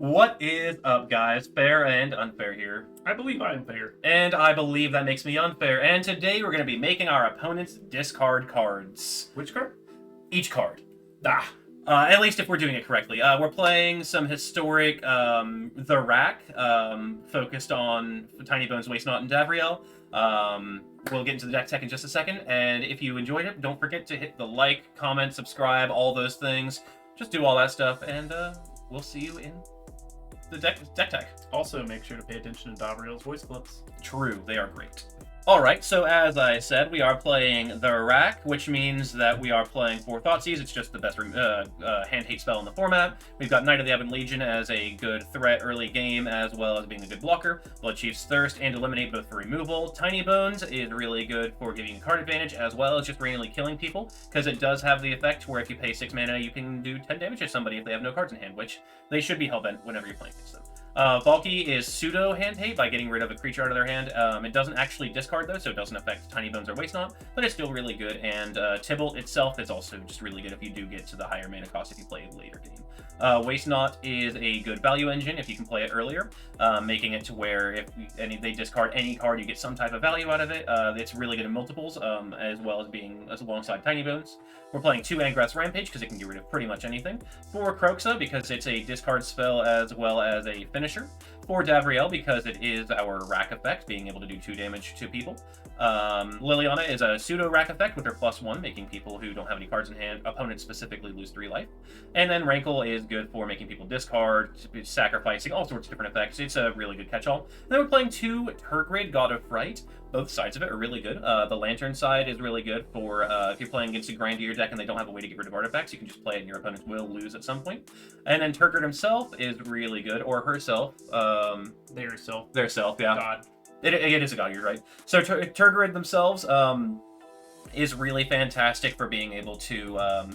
What is up, guys? Fair and unfair here. I believe I am fair. And I believe that makes me unfair. And today we're going to be making our opponents discard cards. Which card? Each card. Ah. At least if we're doing it correctly. We're playing some historic The Rack, focused on Tiny Bones, Waste Not, and Davriel. We'll get into the deck tech in just a second. And if you enjoyed it, don't forget to hit the like, comment, subscribe, all those things. Just do all that stuff, and we'll see you in the deck tech. Also, make sure to pay attention to Davriel's voice clips. True, they are great. Alright, so as I said, we are playing The Rack, which means that we are playing 4 Thoughtseize. It's just the best hand hate spell in the format. We've got Knight of the Ebon Legion as a good threat early game, as well as being a good blocker. Bloodchief's Thirst and Eliminate both for removal. Tiny Bones is really good for giving you card advantage, as well as just randomly killing people, because it does have the effect where if you pay 6 mana, you can do 10 damage to somebody if they have no cards in hand, which they should be hellbent whenever you're playing against them. Valky is pseudo hand hate by getting rid of a creature out of their hand. It doesn't actually discard though, so it doesn't affect Tiny Bones or Waste Not, but it's still really good. And Tybalt itself is also just really good if you do get to the higher mana cost if you play it later game. Waste Not is a good value engine if you can play it earlier, making it to where if they discard any card, you get some type of value out of it. It's really good in multiples, as well as being alongside Tiny Bones. We're playing 2 Angrath's Rampage because it can get rid of pretty much anything. 4 Kroxa because it's a discard spell as well as a finisher. 4 Davriel because it is our rack effect, being able to do 2 damage to people. Liliana is a pseudo rack effect with her +1, making people who don't have any cards in hand, opponents specifically, lose 3 life. And then Rankle is good for making people discard, sacrificing, all sorts of different effects. It's a really good catch-all. Then we're playing 2 Tergrid, God of Fright. Both sides of it are really good. The Lantern side is really good for if you're playing against a grindier deck and they don't have a way to get rid of artifacts, you can just play it and your opponents will lose at some point. And then Tergrid himself is really good, or herself. Their self. Their self, yeah. God. It is a god, you're right. So Tergrid themselves is really fantastic for being able to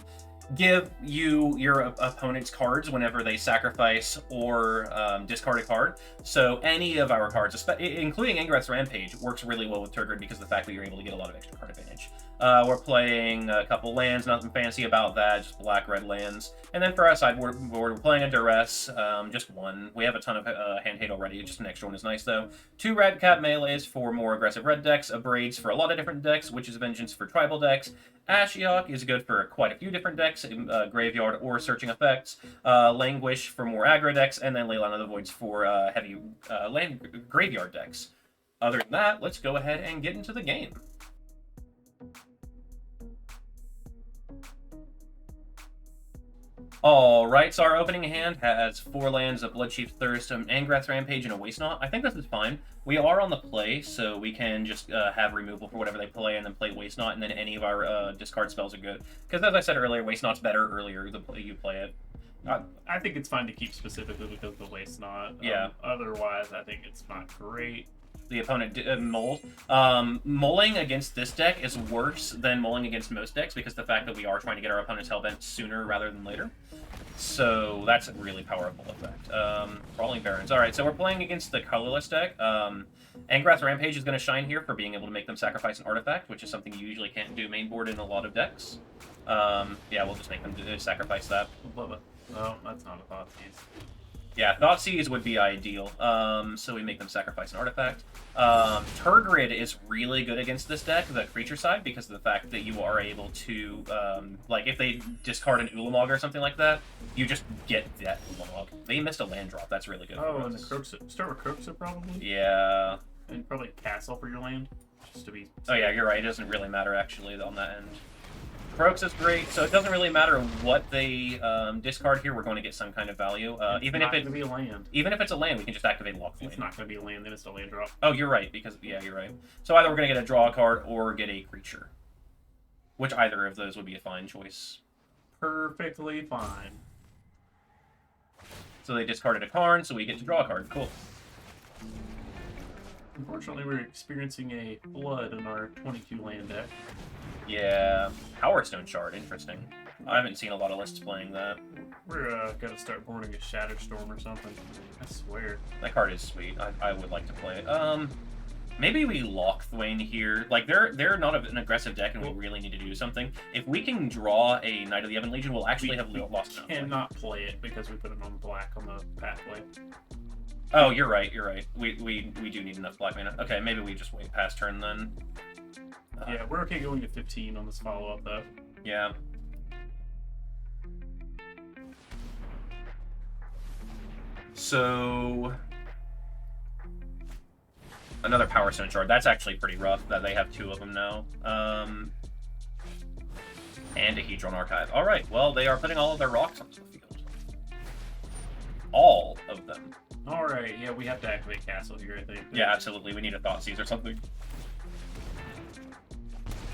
give you your opponent's cards whenever they sacrifice or discard a card. So any of our cards, including Angrath's Rampage, works really well with Tergrid because of the fact that you're able to get a lot of extra card advantage. We're playing a couple lands, nothing fancy about that, just black-red lands. And then for our sideboard, we're playing a Duress, just 1. We have a ton of hand hate already, just an extra one is nice though. 2 Red Cap melees for more aggressive red decks, Abrades for a lot of different decks, Witch's Vengeance for tribal decks. Ashiok is good for quite a few different decks, graveyard or searching effects. Languish for more aggro decks, and then Leyline of the Voids for heavy land graveyard decks. Other than that, let's go ahead and get into the game. Alright, so our opening hand has 4 lands, a Bloodchief's Thirst, an Angrath's Rampage, and a Waste Not. I think this is fine. We are on the play, so we can just have removal for whatever they play, and then play Waste Not, and then any of our discard spells are good. Because as I said earlier, Waste Not's better earlier you play it. I think it's fine to keep specifically because of the Waste Not. Yeah. Otherwise, I think it's not great. The opponent mold. Mulling against this deck is worse than mulling against most decks because the fact that we are trying to get our opponent's hellbent sooner rather than later. So that's a really powerful effect. Crawling Barrens. Alright, so we're playing against the colorless deck. Angrath's Rampage is going to shine here for being able to make them sacrifice an artifact, which is something you usually can't do main board in a lot of decks. Yeah, we'll just make them sacrifice that. Love it. Oh, that's not a Thoughtseize. Yeah, Thoughtseize would be ideal. So we make them sacrifice an artifact. Tergrid is really good against this deck, the creature side, because of the fact that you are able to, like, if they discard an Ulamog or something like that, you just get that Ulamog. They missed a land drop. That's really good. Oh, and the Kroxa. Start with Kroxa, probably? Yeah. And probably Castle for your land, just to be... Oh, yeah, you're right. It doesn't really matter, actually, on that end. Kroxa is great, so it doesn't really matter what they discard here. We're going to get some kind of value. Even if it's be a land. Even if it's a land, we can just activate Lock Flame. It's not going to be a land, then it's a land drop. Oh, you're right, because, yeah, you're right. So either we're going to get a draw card or get a creature. Which either of those would be a fine choice. Perfectly fine. So they discarded a Karn, so we get to draw a card. Cool. Unfortunately, we're experiencing a flood in our 22 land deck. Yeah, Power Stone Shard, interesting. I haven't seen a lot of lists playing that. We're gonna start boarding a Shatterstorm or something. I swear. That card is sweet. I would like to play it. Maybe we lock Thwain here. Like, they're not an aggressive deck, and we really need to do something. If we can draw a Knight of the Ebon Legion, we'll actually have lost enough. Cannot play it because we put it on black on the pathway. Oh, you're right. You're right. We do need enough black mana. Okay, maybe we just wait past turn then. Yeah, we're okay going to 15 on this follow-up, though. Yeah. So... Another Power Stone Shard. That's actually pretty rough that they have 2 of them now. And a Hedron Archive. Alright, well, they are putting all of their rocks onto the field. All of them. Alright, yeah, we have to activate Castle here, I think. Yeah, absolutely. We need a Thoughtseize or something.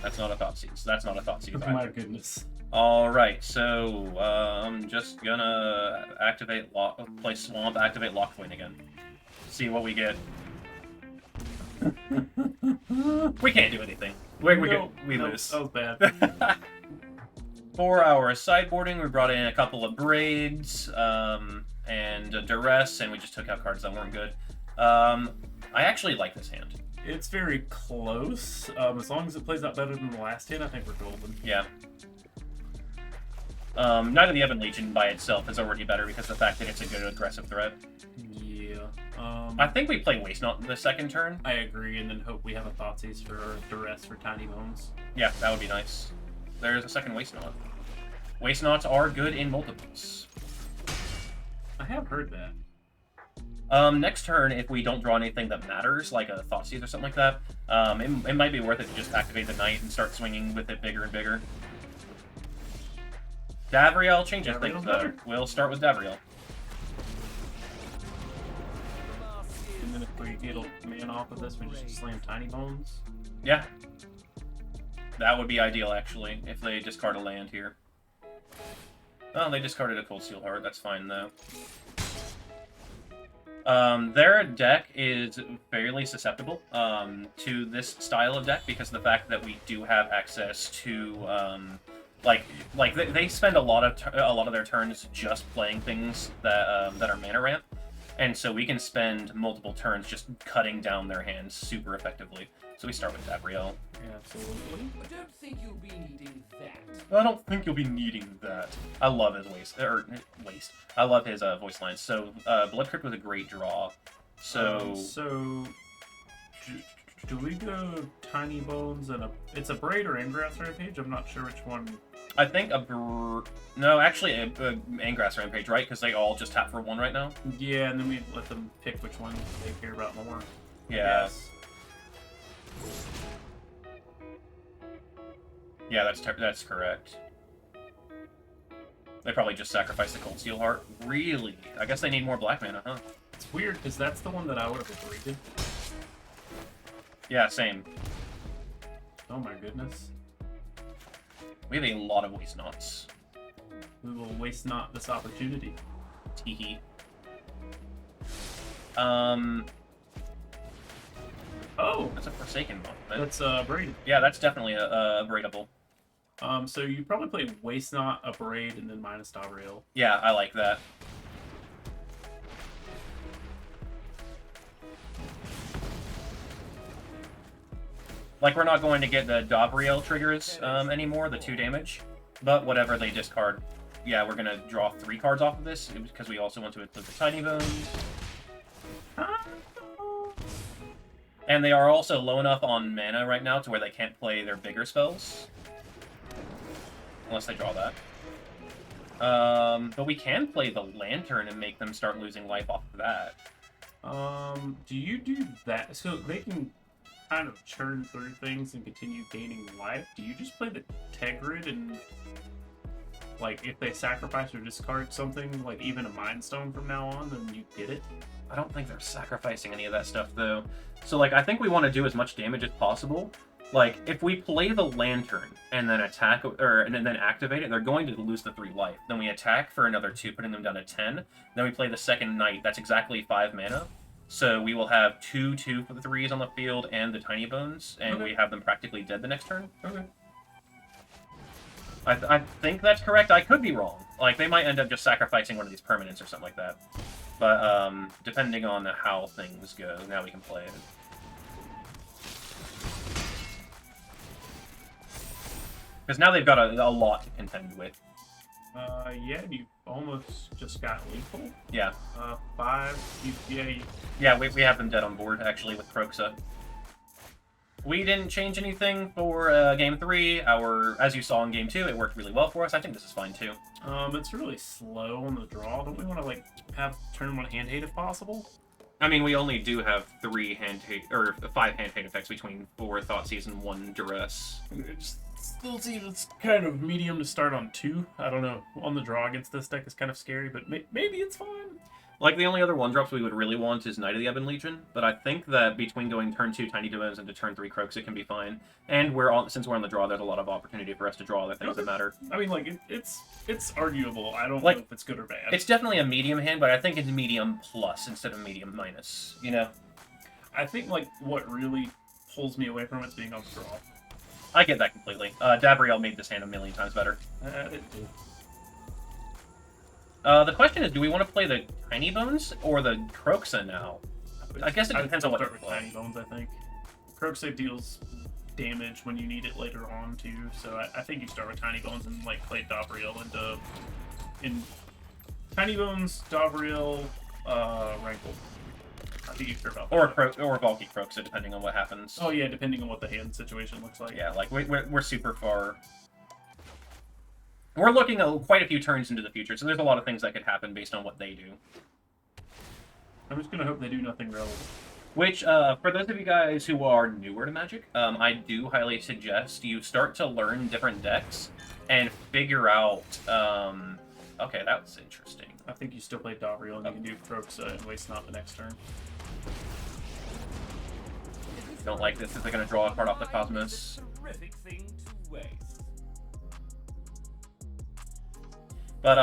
That's not a Thoughtseize. That's not a Thoughtseize. Oh my goodness. Alright, so I'm just gonna activate play Swamp, activate Lockthwain again. See what we get. We can't do anything. We lose. That was bad. For our sideboarding, we brought in a couple of Braids, and a Duress, and we just took out cards that weren't good. I actually like this hand. It's very close. As long as it plays out better than the last hand, I think we're golden. Yeah. Knight of the Ebon Legion by itself is already better because of the fact that it's a good aggressive threat. Yeah. I think we play Waste Not the second turn. I agree, and then hope we have a Thoughtseize for Duress for Tiny Bones. Yeah, that would be nice. There's a second Waste Not. Waste Nots are good in multiples. I have heard that. Next turn, if we don't draw anything that matters, like a Thoughtseize or something like that, it might be worth it to just activate the Knight and start swinging with it bigger and bigger. Davriel changes things, though. We'll start with Davriel. And then if we get a man off of this, we just slam Tiny Bones. Yeah. That would be ideal, actually, if they discard a land here. Oh, they discarded a Cold Steel Heart. That's fine, though. Their deck is fairly susceptible to this style of deck because of the fact that we do have access to like they spend a lot of their turns just playing things that that are mana ramp, and so we can spend multiple turns just cutting down their hands super effectively. So we start with Davriel. Yeah, absolutely. I don't think you'll be needing that. I don't think you'll be needing that. I love his waste. I love his voice lines. So Blood Crypt was a great draw. So do we go Tiny Bones and it's a Braid or Ingrass Rampage? I'm not sure which one. I think no, actually a Angrass Rampage, right? Because they all just tap for 1 right now. Yeah, and then we let them pick which one they care about more. Yeah. Yeah, that's correct. They probably just sacrificed the Cold Steel Heart. Really? I guess they need more black mana, huh? It's weird because that's the one that I would have agreed to. Yeah, same. Oh my goodness. We have a lot of Waste Nots. We will waste not this opportunity. Teehee. Oh! That's a Forsaken one. That's Braid. Yeah, that's definitely a Braidable. So you probably play Waste Not, a Braid, and then minus Davriel. Yeah, I like that. Like, we're not going to get the Davriel triggers anymore, the 2 damage. But whatever they discard, yeah, we're going to draw 3 cards off of this, because we also want to include the Tiny Bones. And they are also low enough on mana right now to where they can't play their bigger spells. Unless they draw that. But we can play the Lantern and make them start losing life off of that. Do you do that? So they can kind of churn through things and continue gaining life. Do you just play the Tegrid and, like, if they sacrifice or discard something, like even a Mind Stone from now on, then you get it? I don't think they're sacrificing any of that stuff, though. So, like, I think we want to do as much damage as possible. Like, if we play the Lantern and then attack, and then activate it, they're going to lose the 3 life. Then we attack for another 2, putting them down to 10. Then we play the second Knight. That's exactly 5 mana. So we will have 2 for the 3s on the field and the Tiny Bones, and we have them practically dead the next turn. Okay. I think that's correct. I could be wrong. Like, they might end up just sacrificing one of these permanents or something like that. But, depending on how things go, now we can play it. Because now they've got a lot to contend with. Yeah, you almost just got lethal. Yeah. 5. Yeah, we have them dead on board, actually, with Kroxa. We didn't change anything for Game 3. As you saw in Game 2, it worked really well for us. I think this is fine, too. It's really slow on the draw. Don't we want to, like, have turn 1 hand hate if possible? I mean, we only do have 5 hand hate effects between 4 Thoughtseize and 1 Duress. It just still seems it's kind of medium to start on 2. I don't know. On the draw against this deck is kind of scary, but maybe it's fine. Like, the only other 1-drops we would really want is Knight of the Ebon Legion, but I think that between going turn 2 Tiny Domes into turn 3 Croaks, it can be fine. And since we're on the draw, there's a lot of opportunity for us to draw other things that matter. I mean, like, it's arguable. I don't Like, know if it's good or bad. It's definitely a medium hand, but I think it's medium plus instead of medium minus, you know? I think, like, what really pulls me away from it's being on the draw. I get that completely. Davriel made this hand a million times better. It did. The question is, do we want to play the Tiny Bones or the Kroxa now? I guess it depends on what you start with play. Tiny Bones, I think. Kroxa deals damage when you need it later on, too, so I think you start with Tiny Bones and, like, play Davriel in Tiny Bones, Davriel, Rankle. I think you care about that. Or Valky Kroxa, depending on what happens. Oh, yeah, depending on what the hand situation looks like. Yeah, like, we're super far... We're looking at quite a few turns into the future, so there's a lot of things that could happen based on what they do. I'm just gonna hope they do nothing relevant. Which, for those of you guys who are newer to Magic, I do highly suggest you start to learn different decks and figure out... Okay, that was interesting. I think you still play Davriel and you can do Kroxa and waste not the next turn. Don't like this, because they're going to draw a card off the Cosmos. Terrific thing to waste. But,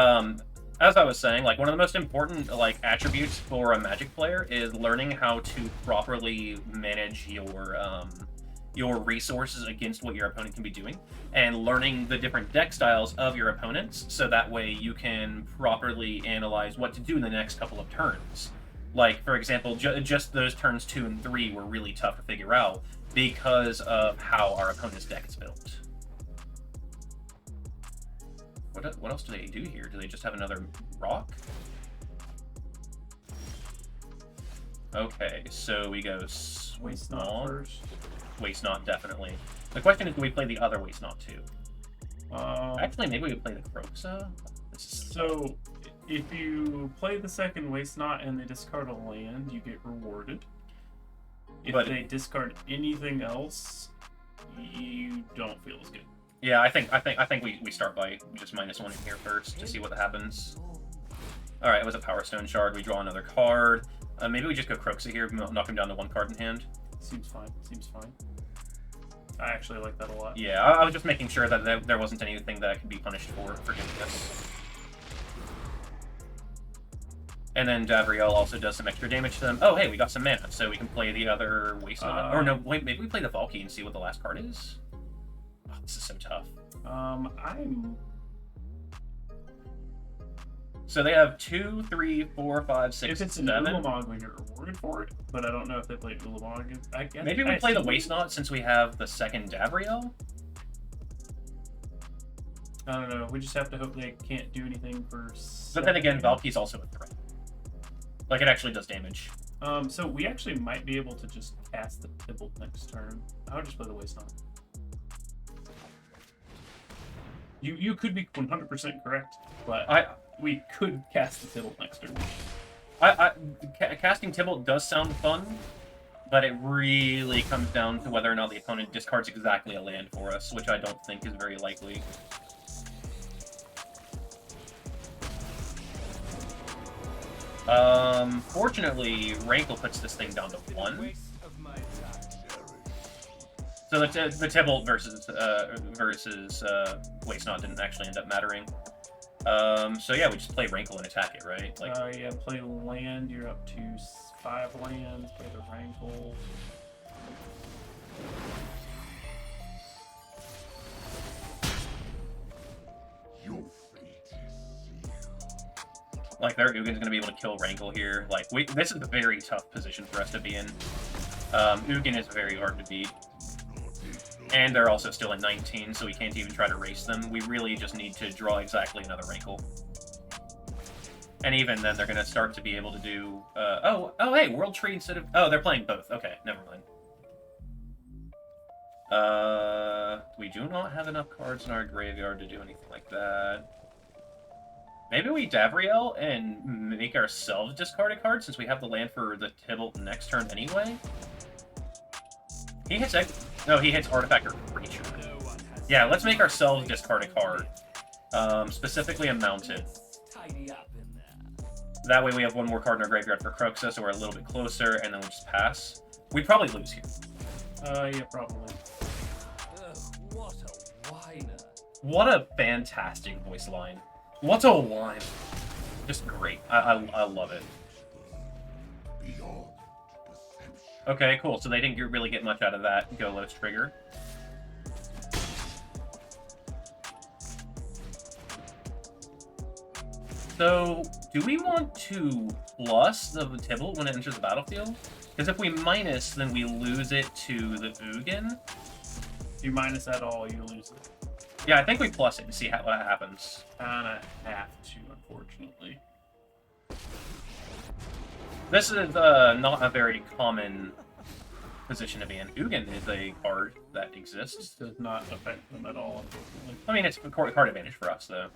as I was saying, like, one of the most important, like, attributes for a Magic player is learning how to properly manage your resources against what your opponent can be doing, and learning the different deck styles of your opponents, so that way you can properly analyze what to do in the next couple of turns. Like, for example, just those turns 2 and 3 were really tough to figure out because of how our opponent's deck is built. What else do they do here? Do they just have another rock? Okay, so we go Waste not first. Waste not, definitely. The question is, do we play the other Waste not too? Actually, maybe we play the Kroxa? So, if you play the second Waste Not and they discard a land, you get rewarded. If they discard anything else, you don't feel as good. Yeah, I think we start by just -1 in here first to see what happens. All right, it was a Power Stone Shard. We draw another card. Maybe we just go Kroxa here, knock him down to 1 card in hand. Seems fine. Seems fine. I actually like that a lot. Yeah, I was just making sure that there wasn't anything that could be punished for doing this. And then Davriel also does some extra damage to them. Oh, hey, we got some mana, so we can play the other Waste Not. Or no, wait, maybe we play the Valky and see what the last card is? Oh, this is so tough. So they have 2, 3, 4, 5, 6, If it's 7. an Ulamog, we get rewarded for it, but I don't know if they played Ulamog. Maybe we play the Waste Not since we have the second Davriel? I don't know. We just have to hope they can't do anything for... But then again, Valky's also a threat. Like, it actually does damage. So we actually might be able to just cast the Tibalt next turn. I would just play the Waste Not. You could be 100% correct, but we could cast the Tibalt next turn. Casting Tibalt does sound fun, but it really comes down to whether or not the opponent discards exactly a land for us, which I don't think is very likely. Fortunately, Rankle puts this thing down to 1. So the Tibalt versus Waste Not didn't actually end up mattering. So yeah, we just play Rankle and attack it, right? Like, yeah, play land. You're up to 5 lands. Play the Rankle. like their Ugin's gonna be able to kill Rankle here. Like, this is a very tough position for us to be in. Ugin is very hard to beat. And they're also still at 19, so we can't even try to race them. We really just need to draw exactly another wrinkle. And even then, they're going to start to be able to do... hey, World Tree instead of... Oh, they're playing both. Okay, never mind. We do not have enough cards in our graveyard to do anything like that. Maybe we Davriel and make ourselves discard a card since we have the land for the Tibalt next turn anyway? He hits... No, he hits Artifact or Creature. Yeah, let's make ourselves discard a card. Specifically a Mounted. Tidy up in there. That way we have one more card in our graveyard for Croxa, so we're a little bit closer, and then we'll just pass. We'd probably lose here. Yeah, probably. What a whiner. What a fantastic voice line. What a line. Just great. I love it. Okay, cool. So they didn't really get much out of that Golos trigger. So, do we want to plus the Tibalt when it enters the battlefield? Because if we minus, then we lose it to the Ugin. If you minus at all, you lose it. Yeah, I think we plus it and see what happens. Kinda have to, unfortunately. This is not a very common position to be in. Ugin is a card that exists. This does not affect them at all, unfortunately. I mean, it's a card advantage for us, though.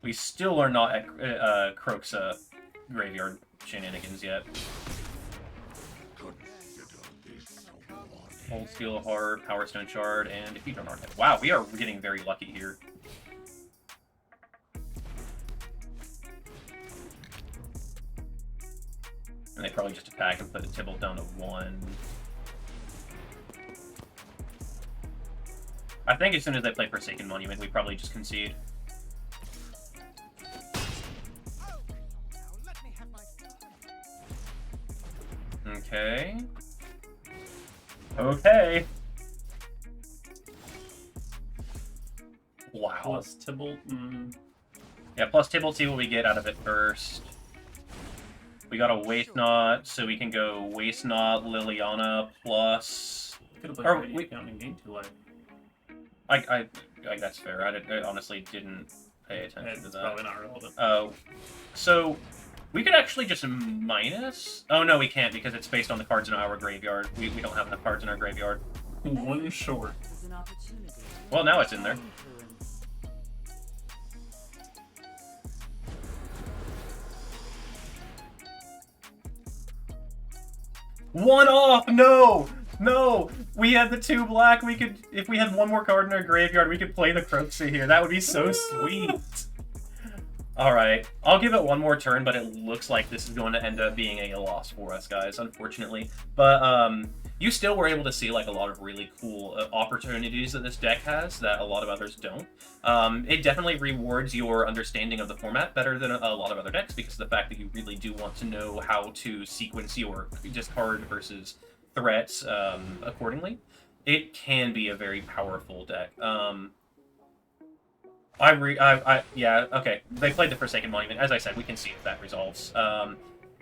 We still are not at Croxa graveyard shenanigans yet. Old Steel Heart, Power Stone Shard, and Defeat on Archive. Wow, we are getting very lucky here. And they probably just attack and put the Tibalt down to 1. I think as soon as they play Forsaken Monument, we probably just concede. Okay. Okay. Wow. Plus Tibalt. Yeah, plus Tibalt, see what we get out of it first. We got a Waste Knot, so we can go Waste Knot, Liliana, plus... Could have Or played we- counting game too late. I that's fair. I honestly didn't pay attention It's to that. probably not relevant. Oh, so we could actually just minus. Oh no, we can't because it's based on the cards in our graveyard. We don't have enough cards in our graveyard. One short. Well, now it's in there. One off! No! No! We had the 2 black. We could, if we had one more card in our graveyard, we could play the Croxa here. That would be so sweet. Alright, I'll give it one more turn, but it looks like this is going to end up being a loss for us, guys, unfortunately. But, you still were able to see, like, a lot of really cool opportunities that this deck has that a lot of others don't. It definitely rewards your understanding of the format better than a lot of other decks because of the fact that you really do want to know how to sequence your discard versus threats accordingly. It can be a very powerful deck. Yeah, okay. They played the Forsaken Monument. As I said, we can see if that resolves.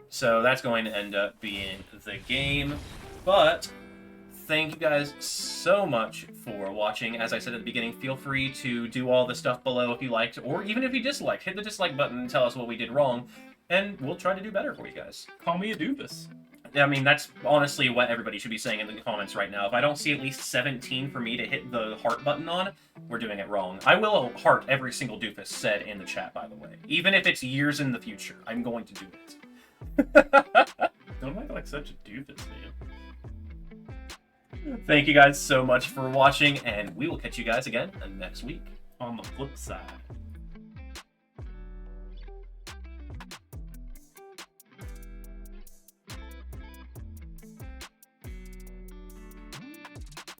So that's going to end up being the game. But thank you guys so much for watching. As I said at the beginning, feel free to do all the stuff below if you liked, or even if you disliked. Hit the dislike button and tell us what we did wrong, and we'll try to do better for you guys. Call me a doofus. I mean, that's honestly what everybody should be saying in the comments right now. If I don't see at least 17 for me to hit the heart button on, we're doing it wrong. I will heart every single doofus said in the chat, by the way. Even if it's years in the future, I'm going to do it. Don't act like such a doofus, man. Thank you guys so much for watching, and we will catch you guys again next week. On the flip side.